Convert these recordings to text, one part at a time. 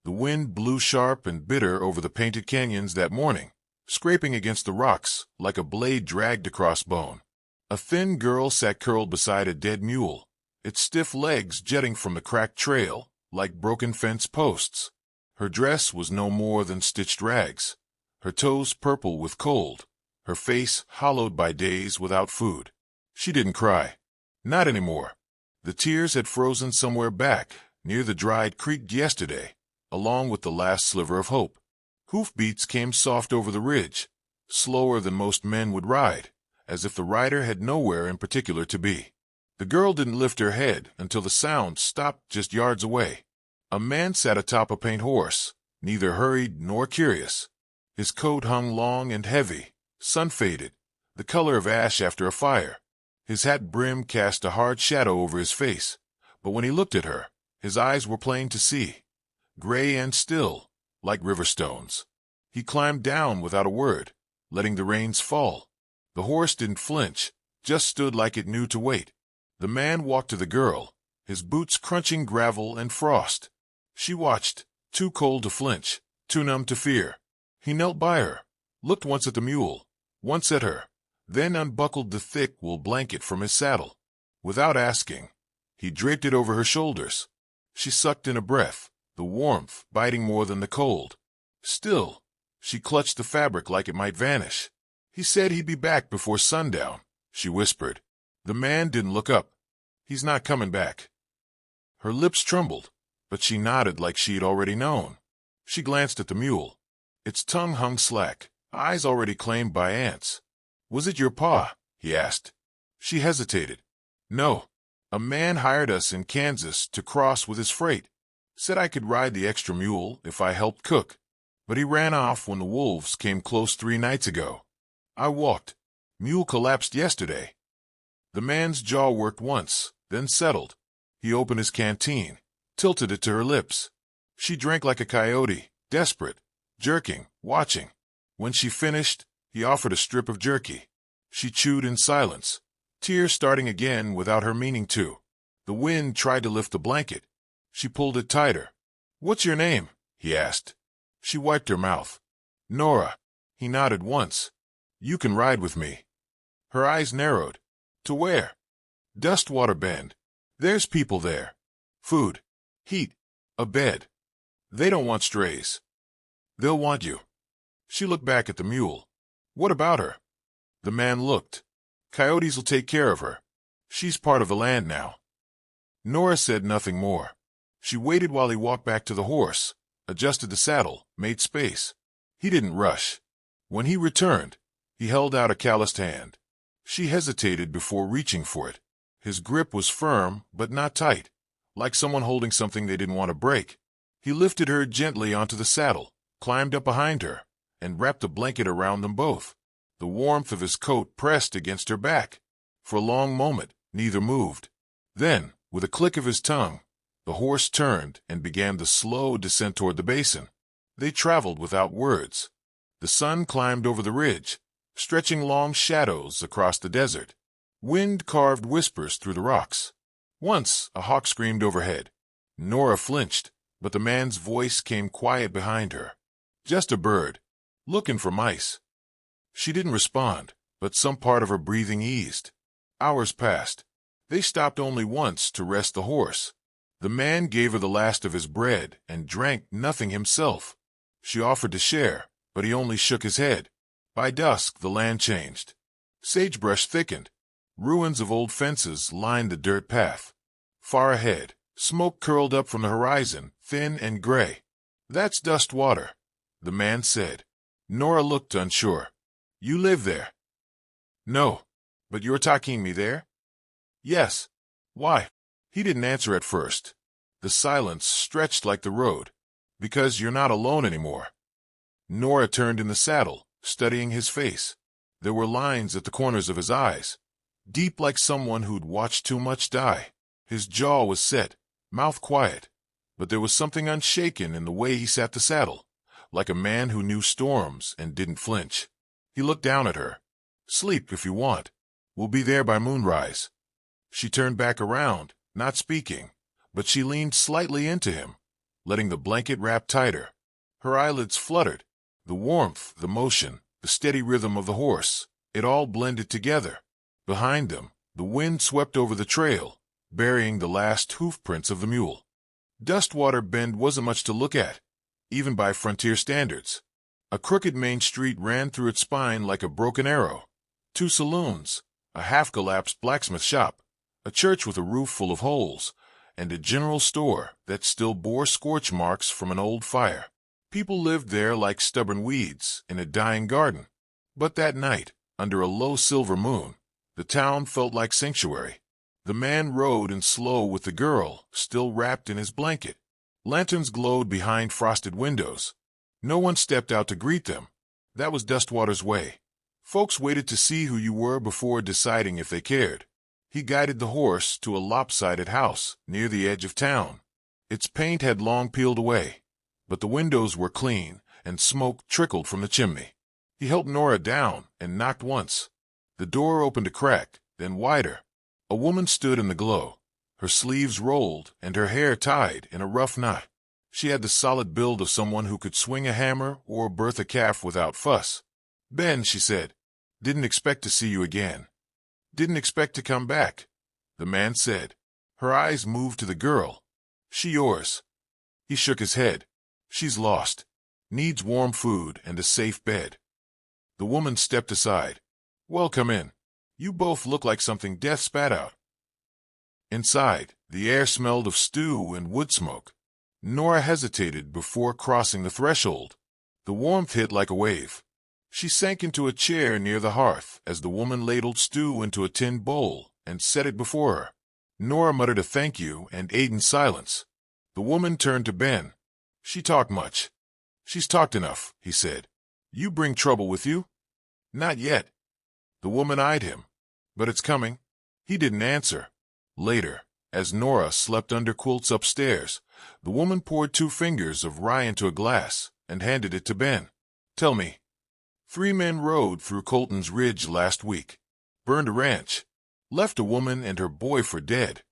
The wind blew sharp and bitter over the painted canyons that morning, scraping against the rocks like a blade dragged across bone. A thin girl sat curled beside a dead mule, its stiff legs jutting from the cracked trail like broken fence posts. Her dress was no more than stitched rags, her toes purple with cold, her face hollowed by days without food. She didn't cry. Not anymore. The tears had frozen somewhere back, near the dried creek yesterday, along with the last sliver of hope. Hoofbeats came soft over the ridge, slower than most men would ride, as if the rider had nowhere in particular to be. The girl didn't lift her head until the sound stopped just yards away. A man sat atop a paint horse, neither hurried nor curious. His coat hung long and heavy, sun-faded, the color of ash after a fire. His hat brim cast a hard shadow over his face, but when he looked at her, his eyes were plain to see, gray and still, like river stones. He climbed down without a word, letting the reins fall. The horse didn't flinch, just stood like it knew to wait. The man walked to the girl, his boots crunching gravel and frost. She watched, too cold to flinch, too numb to fear. He knelt by her, looked once at the mule, once at her, then unbuckled the thick wool blanket from his saddle. Without asking, he draped it over her shoulders. She sucked in a breath, the warmth biting more than the cold. Still, she clutched the fabric like it might vanish. He said he'd be back before sundown, she whispered. The man didn't look up. He's not coming back. Her lips trembled, but she nodded like she'd already known. She glanced at the mule. Its tongue hung slack, eyes already claimed by ants. "Was it your pa?" he asked. She hesitated. "No. A man hired us in Kansas to cross with his freight. Said I could ride the extra mule if I helped cook. But he ran off when the wolves came close 3 nights ago. I walked. Mule collapsed yesterday." The man's jaw worked once, then settled. He opened his canteen, tilted it to her lips. She drank like a coyote, desperate, jerking, watching. When she finished, he offered a strip of jerky. She chewed in silence, tears starting again without her meaning to. The wind tried to lift the blanket. She pulled it tighter. "What's your name?" he asked. She wiped her mouth. "Nora." He nodded once. "You can ride with me." Her eyes narrowed. "To where?" "Dustwater Bend. There's people there. Food. Heat. A bed. They don't want strays. They'll want you." She looked back at the mule. "What about her?" The man looked. "Coyotes will take care of her. She's part of the land now." Nora said nothing more. She waited while he walked back to the horse, adjusted the saddle, made space. He didn't rush. When he returned, he held out a calloused hand. She hesitated before reaching for it. His grip was firm, but not tight, like someone holding something they didn't want to break. He lifted her gently onto the saddle, climbed up behind her, and wrapped a blanket around them both. The warmth of his coat pressed against her back. For a long moment, neither moved. Then, with a click of his tongue, the horse turned and began the slow descent toward the basin. They traveled without words. The sun climbed over the ridge, stretching long shadows across the desert. Wind carved whispers through the rocks. Once a hawk screamed overhead. Nora flinched, but the man's voice came quiet behind her. "Just a bird. Looking for mice." She didn't respond, but some part of her breathing eased. Hours passed. They stopped only once to rest the horse. The man gave her the last of his bread and drank nothing himself. She offered to share, but he only shook his head. By dusk, the land changed. Sagebrush thickened. Ruins of old fences lined the dirt path. Far ahead, smoke curled up from the horizon, thin and gray. "That's Dustwater," the man said. Nora looked unsure. "You live there?" "No. But you're taking me there?" "Yes." "Why?" He didn't answer at first. The silence stretched like the road. "Because you're not alone anymore." Nora turned in the saddle, studying his face. There were lines at the corners of his eyes, deep like someone who'd watched too much die. His jaw was set, mouth quiet, but there was something unshaken in the way he sat the saddle, like a man who knew storms and didn't flinch. He looked down at her. "Sleep if you want. We'll be there by moonrise." She turned back around, not speaking, but she leaned slightly into him. letting the blanket wrap tighter. Her eyelids fluttered. The warmth, the motion, the steady rhythm of the horse, it all blended together. Behind them, the wind swept over the trail, burying the last hoof prints of the mule. Dustwater Bend wasn't much to look at, even by frontier standards. A crooked main street ran through its spine like a broken arrow. 2 saloons, a half-collapsed blacksmith shop, a church with a roof full of holes, and a general store that still bore scorch marks from an old fire. People lived there like stubborn weeds in a dying garden. But that night, under a low silver moon, the town felt like sanctuary. The man rode in slow with the girl, still wrapped in his blanket. Lanterns glowed behind frosted windows. No one stepped out to greet them. That was Dustwater's way. Folks waited to see who you were before deciding if they cared. He guided the horse to a lopsided house near the edge of town. Its paint had long peeled away, but the windows were clean and smoke trickled from the chimney. He helped Nora down and knocked once. The door opened a crack, then wider. A woman stood in the glow, her sleeves rolled and her hair tied in a rough knot. She had the solid build of someone who could swing a hammer or birth a calf without fuss. "Ben," she said, "didn't expect to see you again." "Didn't expect to come back," the man said. Her eyes moved to the girl. "She yours?" He shook his head. "She's lost. Needs warm food and a safe bed." The woman stepped aside. "Well, come in. You both look like something death spat out." Inside, the air smelled of stew and wood smoke. Nora hesitated before crossing the threshold. The warmth hit like a wave. She sank into a chair near the hearth as the woman ladled stew into a tin bowl and set it before her. Nora muttered a thank you and ate in silence. The woman turned to Ben. "She talked much." "She's talked enough," he said. "You bring trouble with you?" "Not yet." The woman eyed him. "But it's coming." He didn't answer. Later, as Nora slept under quilts upstairs, the woman poured 2 fingers of rye into a glass and handed it to Ben. "Tell me." 3 men rode through Colton's Ridge last week. Burned a ranch. Left a woman and her boy for dead.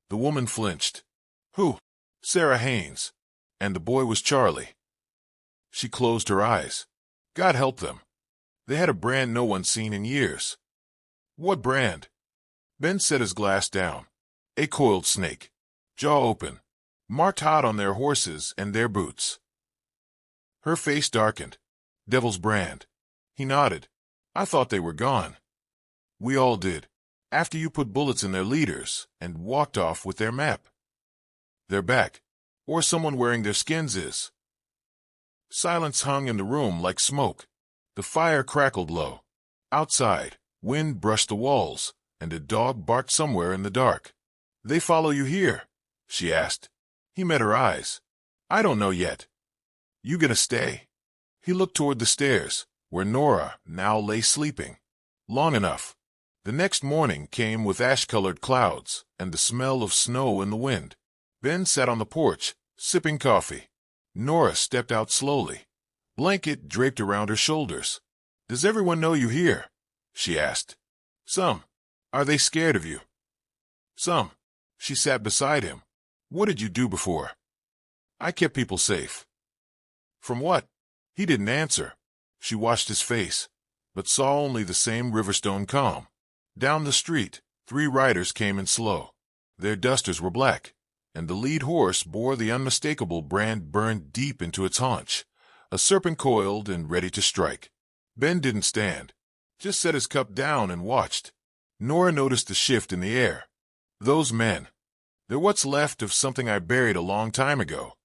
The woman flinched. "Who?" "Sarah Haynes. And the boy was Charlie." She closed her eyes. "God help them. They had a brand no one's seen in years." "What brand?" Ben set his glass down. "A coiled snake. Jaw open. Marked hot on their horses and their boots." Her face darkened. "Devil's brand." He nodded. "I thought they were gone." "We all did. After you put bullets in their leaders and walked off with their map." "They're back. Or someone wearing their skins is." Silence hung in the room like smoke. The fire crackled low. Outside, wind brushed the walls, and a dog barked somewhere in the dark. "They follow you here?" she asked. He met her eyes. "I don't know yet." "You gonna stay?" He looked toward the stairs, where Nora now lay sleeping. "Long enough." The next morning came with ash-colored clouds and the smell of snow in the wind. Ben sat on the porch, sipping coffee. Nora stepped out slowly, blanket draped around her shoulders. "Does everyone know you here?" she asked. "Some. Are they scared of you?" "Some." She sat beside him. "What did you do before?" "I kept people safe." "From what?" He didn't answer. She watched his face, but saw only the same Riverstone calm. Down the street, 3 riders came in slow. Their dusters were black, and the lead horse bore the unmistakable brand burned deep into its haunch, a serpent coiled and ready to strike. Ben didn't stand, just set his cup down and watched. Nora noticed the shift in the air. "Those men. They're what's left of something I buried a long time ago."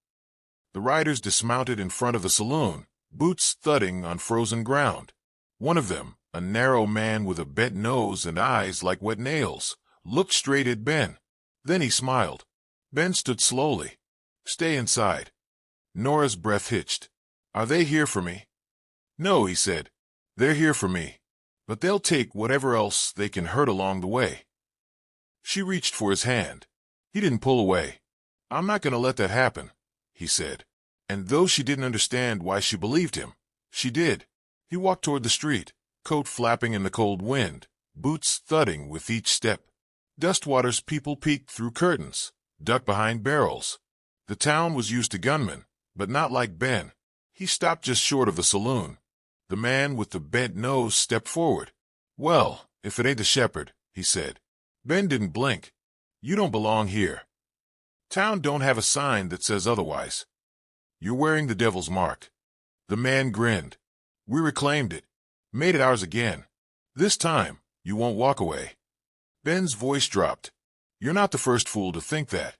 The riders dismounted in front of the saloon, boots thudding on frozen ground. One of them, a narrow man with a bent nose and eyes like wet nails, looked straight at Ben. Then he smiled. Ben stood slowly. "Stay inside." Nora's breath hitched. "Are they here for me?" "No," he said. "They're here for me. But they'll take whatever else they can hurt along the way." She reached for his hand. He didn't pull away. "I'm not going to let that happen," he said. And though she didn't understand why she believed him, she did. He walked toward the street, coat flapping in the cold wind, boots thudding with each step. Dustwater's people peeked through curtains, ducked behind barrels. The town was used to gunmen, but not like Ben. He stopped just short of the saloon. The man with the bent nose stepped forward. "Well, if it ain't the shepherd," he said. Ben didn't blink. "You don't belong here. Town don't have a sign that says otherwise. You're wearing the devil's mark." The man grinned. "We reclaimed it. Made it ours again. This time, you won't walk away." Ben's voice dropped. "You're not the first fool to think that."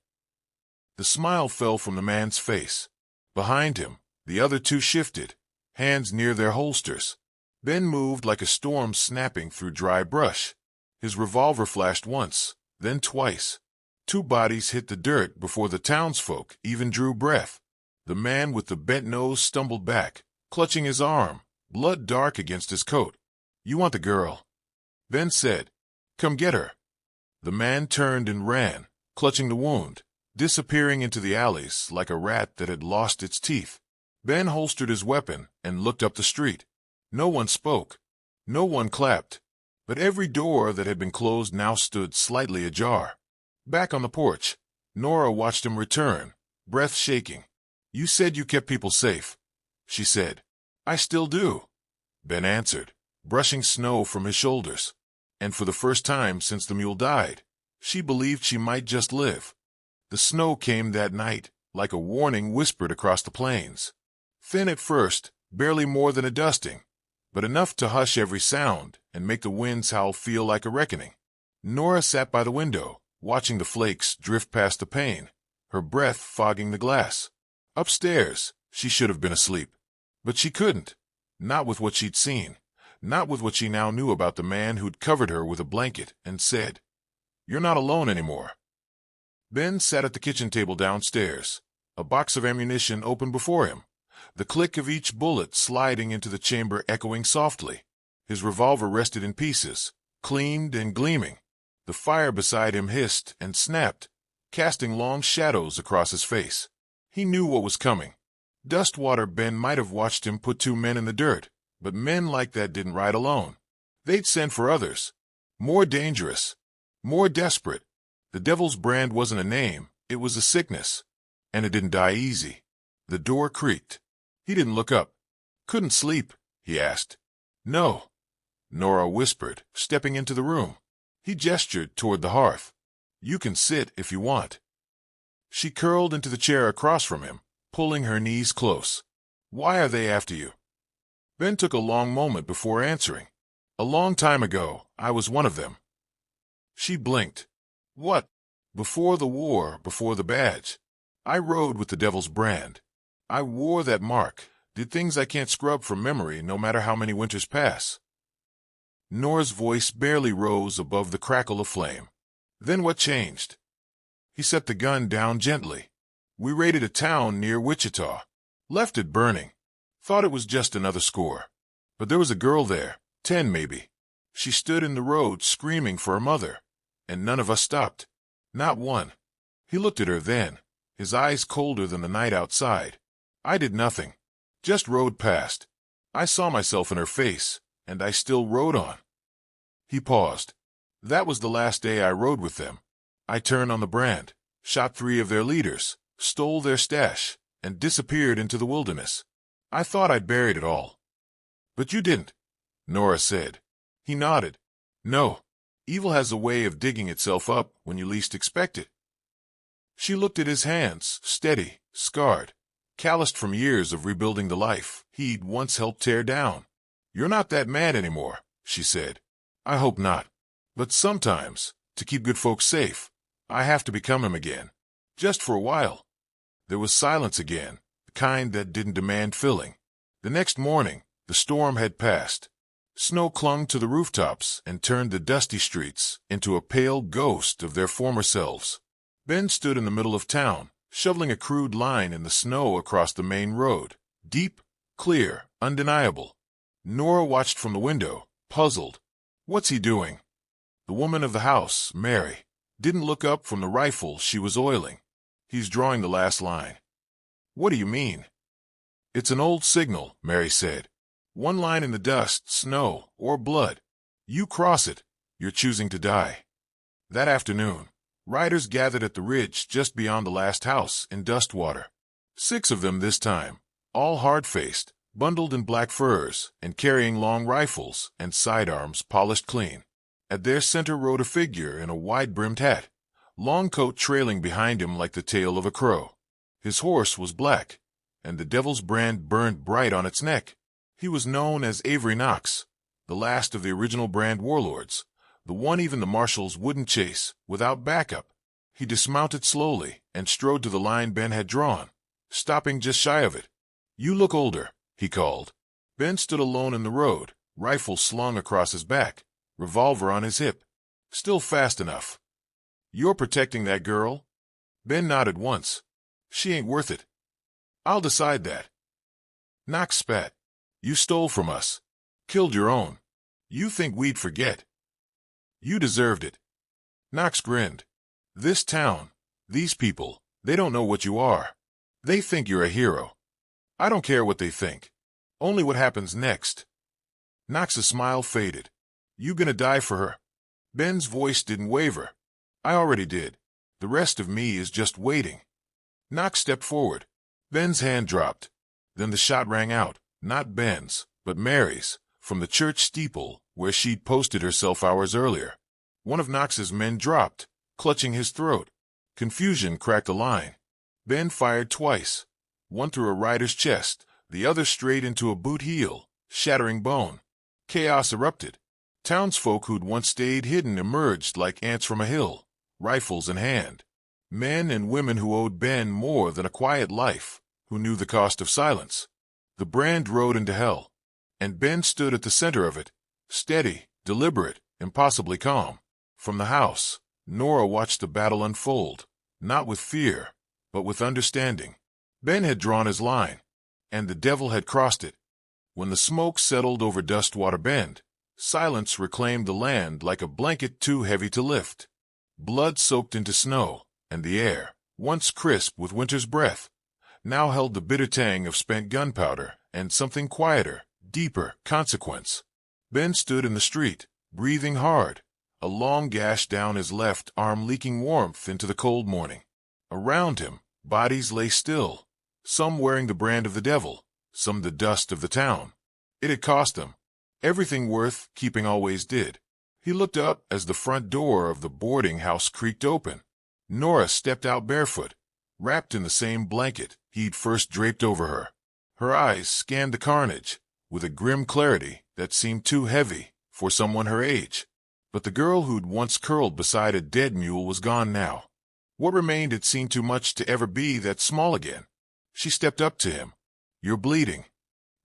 The smile fell from the man's face. Behind him, the other two shifted, hands near their holsters. Ben moved like a storm snapping through dry brush. His revolver flashed once, then twice. Two bodies hit the dirt before the townsfolk even drew breath. The man with the bent nose stumbled back, clutching his arm, blood dark against his coat. "You want the girl," Ben said. "Come get her." The man turned and ran, clutching the wound, disappearing into the alleys like a rat that had lost its teeth. Ben holstered his weapon and looked up the street. No one spoke. No one clapped. But every door that had been closed now stood slightly ajar. Back on the porch, Nora watched him return, breath shaking. "You said you kept people safe," she said. "I still do," Ben answered, brushing snow from his shoulders. And for the first time since the mule died, she believed she might just live. The snow came that night, like a warning whispered across the plains. Thin at first, barely more than a dusting, but enough to hush every sound and make the wind's howl feel like a reckoning. Nora sat by the window, watching the flakes drift past the pane, her breath fogging the glass. Upstairs, she should have been asleep. But she couldn't. Not with what she'd seen. Not with what she now knew about the man who'd covered her with a blanket and said, "You're not alone anymore." Ben sat at the kitchen table downstairs, a box of ammunition open before him, the click of each bullet sliding into the chamber echoing softly. His revolver rested in pieces, cleaned and gleaming. The fire beside him hissed and snapped, casting long shadows across his face. He knew what was coming. Dustwater Ben might have watched him put two men in the dirt, but men like that didn't ride alone. They'd send for others, more dangerous, more desperate. The devil's brand wasn't a name, it was a sickness, and it didn't die easy. The door creaked. He didn't look up. "Couldn't sleep?" he asked. "No," Nora whispered, stepping into the room. He gestured toward the hearth. "You can sit if you want." She curled into the chair across from him, pulling her knees close. "Why are they after you?" Ben took a long moment before answering. "A long time ago, I was one of them." She blinked. "What?" "Before the war, before the badge. I rode with the devil's brand. I wore that mark, did things I can't scrub from memory no matter how many winters pass." Nora's voice barely rose above the crackle of flame. "Then what changed?" He set the gun down gently. "We raided a town near Wichita. Left it burning. Thought it was just another score. But there was a girl there, 10 maybe. She stood in the road screaming for her mother, and none of us stopped. Not one." He looked at her then, his eyes colder than the night outside. "I did nothing. Just rode past. I saw myself in her face, and I still rode on." He paused. "That was the last day I rode with them. I turned on the brand, shot 3 of their leaders, stole their stash, and disappeared into the wilderness. I thought I'd buried it all." "But you didn't," Nora said. He nodded. "No. Evil has a way of digging itself up when you least expect it." She looked at his hands, steady, scarred, calloused from years of rebuilding the life he'd once helped tear down. "You're not that man anymore," she said. "I hope not. But sometimes, to keep good folks safe, I have to become him again. Just for a while." There was silence again, the kind that didn't demand filling. The next morning, the storm had passed. Snow clung to the rooftops and turned the dusty streets into a pale ghost of their former selves. Ben stood in the middle of town, shoveling a crude line in the snow across the main road. Deep, clear, undeniable. Nora watched from the window, puzzled. What's he doing? The woman of the house, Mary, didn't look up from the rifle she was oiling. He's drawing the last line. What do you mean? It's an old signal, Mary said. One line in the dust, snow, or blood. You cross it, you're choosing to die. That afternoon, Riders gathered at the ridge just beyond the last house in Dustwater. 6 of them this time, all hard-faced, bundled in black furs, and carrying long rifles and sidearms polished clean. At their center rode a figure in a wide-brimmed hat, long coat trailing behind him like the tail of a crow. His horse was black, and the devil's brand burned bright on its neck. He was known as Avery Knox, the last of the original brand warlords, the one even the marshals wouldn't chase without backup. He dismounted slowly and strode to the line Ben had drawn, stopping just shy of it. "You look older," he called. Ben stood alone in the road, rifle slung across his back, revolver on his hip. "Still fast enough." "You're protecting that girl?" Ben nodded once. "She ain't worth it." "I'll decide that." Knox spat. "You stole from us. Killed your own. You think we'd forget?" "You deserved it." Knox grinned. "This town, these people, they don't know what you are. They think you're a hero. I don't care what they think. Only what happens next." Knox's smile faded. "You gonna die for her?" Ben's voice didn't waver. "I already did. The rest of me is just waiting." Knox stepped forward. Ben's hand dropped. Then the shot rang out, not Ben's, but Mary's, from the church steeple where she'd posted herself hours earlier. One of Knox's men dropped, clutching his throat. Confusion cracked a line. Ben fired twice, one through a rider's chest, the other straight into a boot heel, shattering bone. Chaos erupted. Townsfolk who'd once stayed hidden emerged like ants from a hill, rifles in hand. Men and women who owed Ben more than a quiet life, who knew the cost of silence. The brand rode into hell, and Ben stood at the center of it, steady, deliberate, impossibly calm. From the house, Nora watched the battle unfold, not with fear, but with understanding. Ben had drawn his line, and the devil had crossed it. When the smoke settled over Dustwater Bend, silence reclaimed the land like a blanket too heavy to lift. Blood soaked into snow, and the air, once crisp with winter's breath, now held the bitter tang of spent gunpowder and something quieter, deeper consequence. Ben stood in the street, breathing hard, a long gash down his left arm leaking warmth into the cold morning. Around him, bodies lay still, some wearing the brand of the devil, some the dust of the town. It had cost him. Everything worth keeping always did. He looked up as the front door of the boarding house creaked open. Nora stepped out barefoot, wrapped in the same blanket he'd first draped over her. Her eyes scanned the carnage with a grim clarity that seemed too heavy for someone her age. But the girl who'd once curled beside a dead mule was gone now. What remained had seemed too much to ever be that small again. She stepped up to him. "You're bleeding."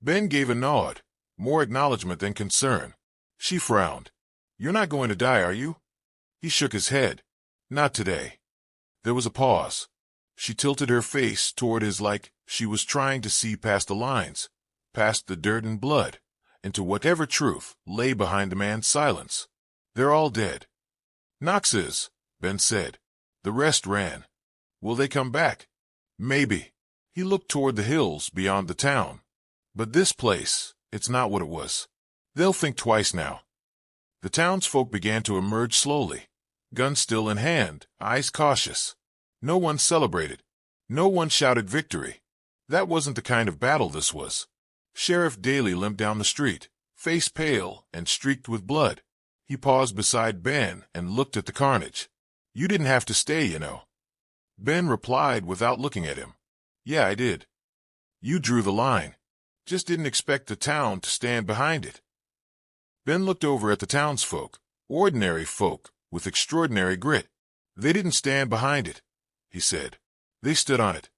Ben gave a nod, more acknowledgement than concern. She frowned. "You're not going to die, are you?" He shook his head. "Not today." There was a pause. She tilted her face toward his like she was trying to see past the lines, past the dirt and blood, into whatever truth lay behind the man's silence. "They're all dead." "Knox is," Ben said. "The rest ran." "Will they come back?" "Maybe." He looked toward the hills beyond the town. "But this place, it's not what it was. They'll think twice now." The townsfolk began to emerge slowly, guns still in hand, eyes cautious. No one celebrated. No one shouted victory. That wasn't the kind of battle this was. Sheriff Daly limped down the street, face pale and streaked with blood. He paused beside Ben and looked at the carnage. "You didn't have to stay, you know." Ben replied without looking at him. "Yeah, I did." "You drew the line. Just didn't expect the town to stand behind it." Ben looked over at the townsfolk, ordinary folk with extraordinary grit. "They didn't stand behind it," he said. "They stood on it."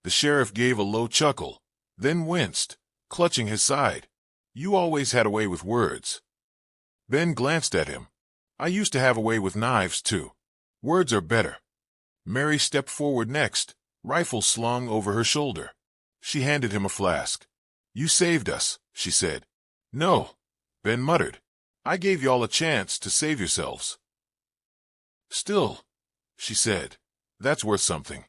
The sheriff gave a low chuckle, then winced, clutching his side. "You always had a way with words." Ben glanced at him. "I used to have a way with knives, too. Words are better." Mary stepped forward next, rifle slung over her shoulder. She handed him a flask. "You saved us," she said. "No," Ben muttered. "I gave y'all a chance to save yourselves." "Still," she said, "that's worth something."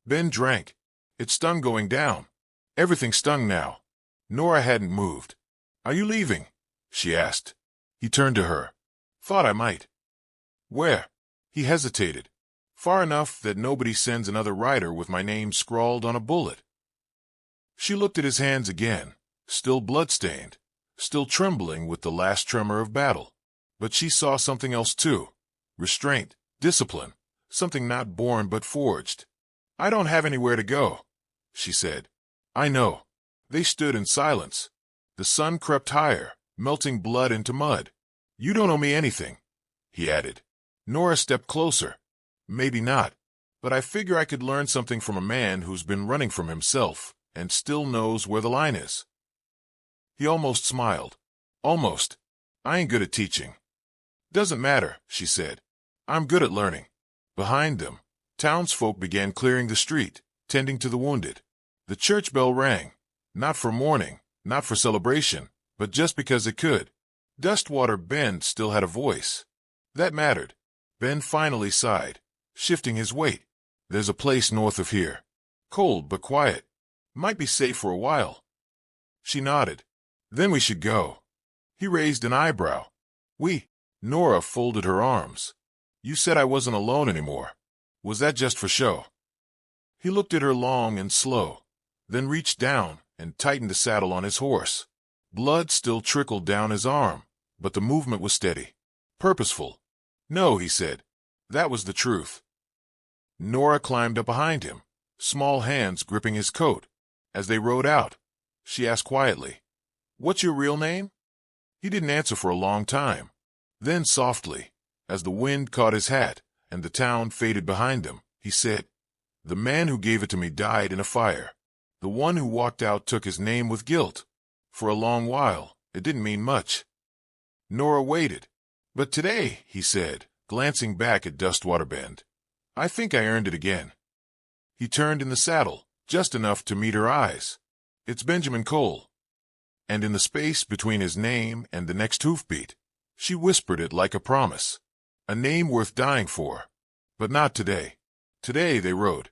Ben drank. It stung going down. Everything stung now. Nora hadn't moved. "Are you leaving?" she asked. He turned to her. "Thought I might." "Where?" He hesitated. Far enough that nobody sends another rider with my name scrawled on a bullet. She looked at his hands again, still blood-stained, still trembling with the last tremor of battle. But she saw something else too. Restraint, discipline, something not born but forged. I don't have anywhere to go, she said. I know. They stood in silence. The sun crept higher, melting blood into mud. You don't owe me anything, he added. Nora stepped closer. Maybe not, but I figure I could learn something from a man who's been running from himself and still knows where the line is. He almost smiled. Almost. I ain't good at teaching. Doesn't matter, she said. I'm good at learning. Behind them, townsfolk began clearing the street, tending to the wounded. The church bell rang, not for mourning, not for celebration, but just because it could. Dustwater Ben still had a voice. That mattered. Ben finally sighed, shifting his weight. There's a place north of here. Cold but quiet. Might be safe for a while. She nodded. Then we should go. He raised an eyebrow. We? Nora folded her arms. You said I wasn't alone anymore. Was that just for show? He looked at her long and slow, then reached down and tightened the saddle on his horse. Blood still trickled down his arm, but the movement was steady, purposeful. No, he said. That was the truth. Nora climbed up behind him, small hands gripping his coat. As they rode out, she asked quietly, What's your real name? He didn't answer for a long time. Then softly, as the wind caught his hat and the town faded behind him, he said, The man who gave it to me died in a fire. The one who walked out took his name with guilt. For a long while, it didn't mean much. Nora waited. But today, he said, glancing back at Dustwater Bend, I think I earned it again. He turned in the saddle, just enough to meet her eyes. It's Benjamin Cole. And in the space between his name and the next hoofbeat, she whispered it like a promise. A name worth dying for. But not today. Today they rode.